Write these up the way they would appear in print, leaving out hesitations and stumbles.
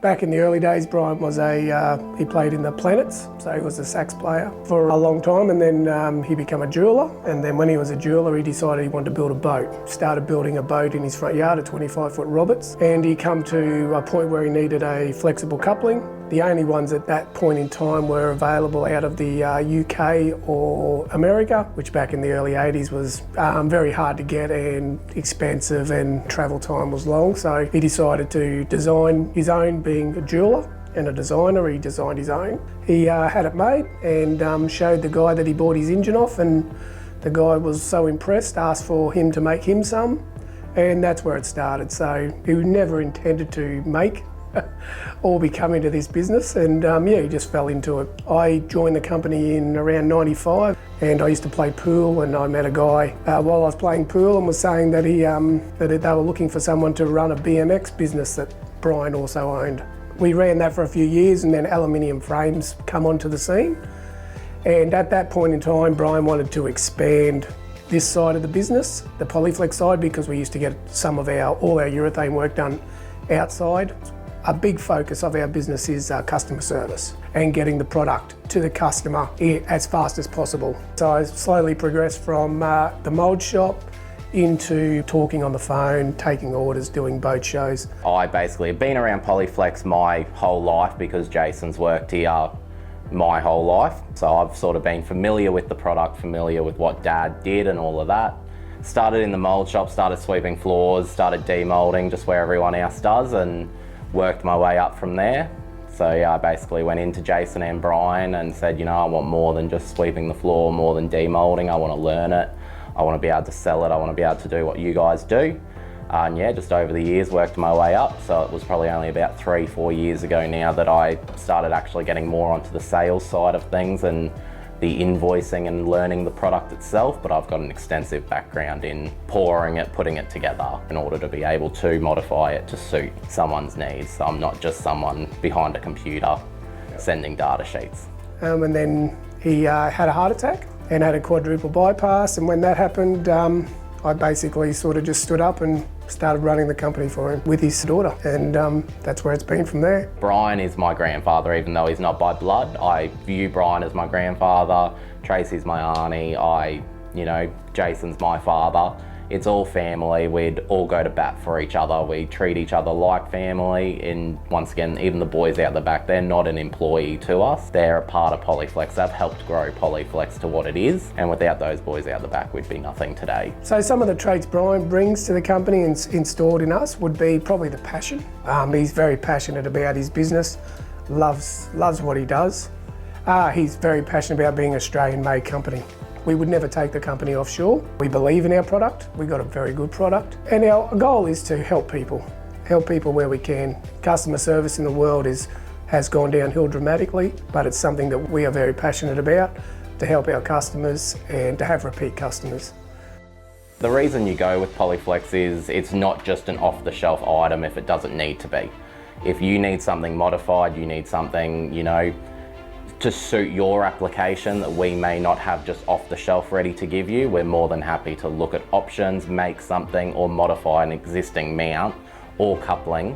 Back in the early days, Brian was he played in the Planets, so he was a sax player for a long time, and then he became a jeweller. And then when he was a jeweller, he decided he wanted to build a boat. Started building a boat in his front yard, a 25-foot Roberts, and he come to a point where he needed a flexible coupling. The only ones at that point in time were available out of the UK or America, which back in the early 80s was very hard to get and expensive, and travel time was long. So he decided to design his own. Being a jeweller and a designer, he designed his own. He had it made and showed the guy that he bought his engine off, and the guy was so impressed, asked for him to make him some, and that's where it started. So he never intended to make or become into this business, and yeah, he just fell into it. I joined the company in around 95, and I used to play pool, and I met a guy while I was playing pool and was saying that that they were looking for someone to run a BMX business that Brian also owned. We ran that for a few years, and then aluminium frames come onto the scene. And at that point in time, Brian wanted to expand this side of the business, the polyflex side, because we used to get all our urethane work done outside. A big focus of our business is customer service and getting the product to the customer as fast as possible. So I slowly progressed from the mould shop into talking on the phone, taking orders, doing boat shows. I basically have been around Polyflex my whole life because Jason's worked here my whole life. So I've sort of been familiar with the product, familiar with what Dad did and all of that. Started in the mould shop, started sweeping floors, started demoulding just where everyone else does, and worked my way up from there. So yeah, I basically went into Jason and Brian and said, you know, I want more than just sweeping the floor, more than demoulding. I want to learn it. I want to be able to sell it. I want to be able to do what you guys do. And yeah, just over the years, worked my way up. So it was probably only about 3-4 years ago now that I started actually getting more onto the sales side of things and the invoicing and learning the product itself. But I've got an extensive background in pouring it, putting it together in order to be able to modify it to suit someone's needs. So I'm not just someone behind a computer sending data sheets. And then he had a heart attack and had a quadruple bypass, and when that happened, I basically sort of just stood up and started running the company for him with his daughter, and that's where it's been from there. Brian is my grandfather, even though he's not by blood. I view Brian as my grandfather, Tracy's my auntie, Jason's my father. It's all family. We'd all go to bat for each other. We treat each other like family. And once again, even the boys out the back, they're not an employee to us. They're a part of Polyflex. They've helped grow Polyflex to what it is. And without those boys out the back, we'd be nothing today. So some of the traits Brian brings to the company and installed in us would be probably the passion. He's very passionate about his business, loves what he does. He's very passionate about being an Australian-made company. We would never take the company offshore. We believe in our product. We've got a very good product. And our goal is to help people where we can. Customer service in the world has gone downhill dramatically, but it's something that we are very passionate about, to help our customers and to have repeat customers. The reason you go with Polyflex is it's not just an off-the-shelf item if it doesn't need to be. If you need something modified, you need something, to suit your application that we may not have just off the shelf ready to give you, we're more than happy to look at options, make something or modify an existing mount or coupling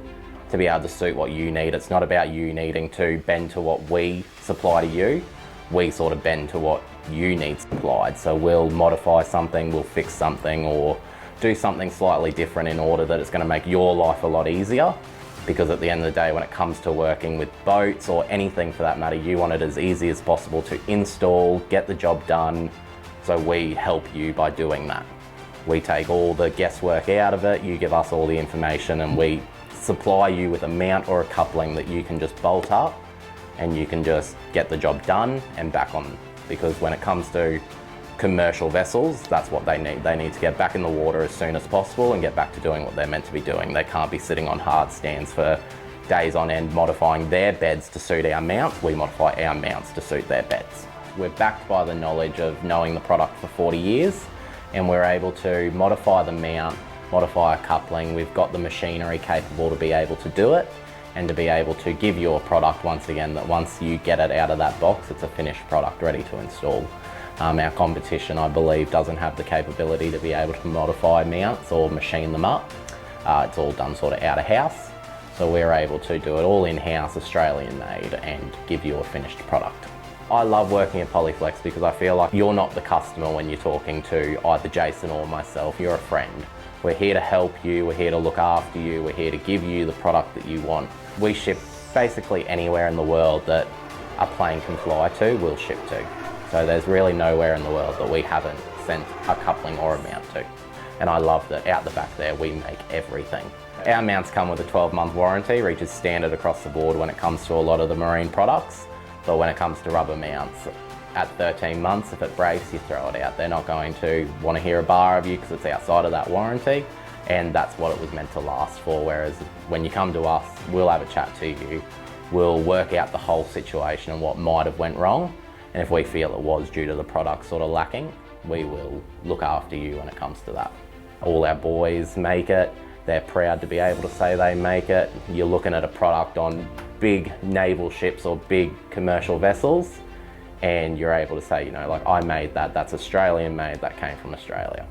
to be able to suit what you need. It's not about you needing to bend to what we supply to you. We sort of bend to what you need supplied. So we'll modify something, we'll fix something, or do something slightly different in order that it's going to make your life a lot easier. Because at the end of the day, when it comes to working with boats or anything for that matter, you want it as easy as possible to install, get the job done. So we help you by doing that. We take all the guesswork out of it, you give us all the information, and we supply you with a mount or a coupling that you can just bolt up and you can just get the job done and back on. Because when it comes to commercial vessels, that's what they need. They need to get back in the water as soon as possible and get back to doing what they're meant to be doing. They can't be sitting on hard stands for days on end modifying their beds to suit our mounts. We modify our mounts to suit their beds. We're backed by the knowledge of knowing the product for 40 years, and we're able to modify the mount, modify a coupling. We've got the machinery capable to be able to do it and to be able to give you a product once again that once you get it out of that box, it's a finished product ready to install. Our competition, I believe, doesn't have the capability to be able to modify mounts or machine them up. It's all done sort of out of house. So we're able to do it all in-house, Australian made, and give you a finished product. I love working at Polyflex because I feel like you're not the customer when you're talking to either Jason or myself, you're a friend. We're here to help you, we're here to look after you, we're here to give you the product that you want. We ship basically anywhere in the world that a plane can fly to, we'll ship to. So there's really nowhere in the world that we haven't sent a coupling or a mount to. And I love that out the back there, we make everything. Our mounts come with a 12-month warranty, which is standard across the board when it comes to a lot of the marine products. But when it comes to rubber mounts, at 13 months, if it breaks, you throw it out. They're not going to want to hear a bar of you because it's outside of that warranty, and that's what it was meant to last for. Whereas when you come to us, we'll have a chat to you, we'll work out the whole situation and what might have went wrong, and if we feel it was due to the product sort of lacking, we will look after you when it comes to that. All our boys make it, they're proud to be able to say they make it. You're looking at a product on big naval ships or big commercial vessels, and you're able to say, you know, like, I made that, that's Australian made, that came from Australia.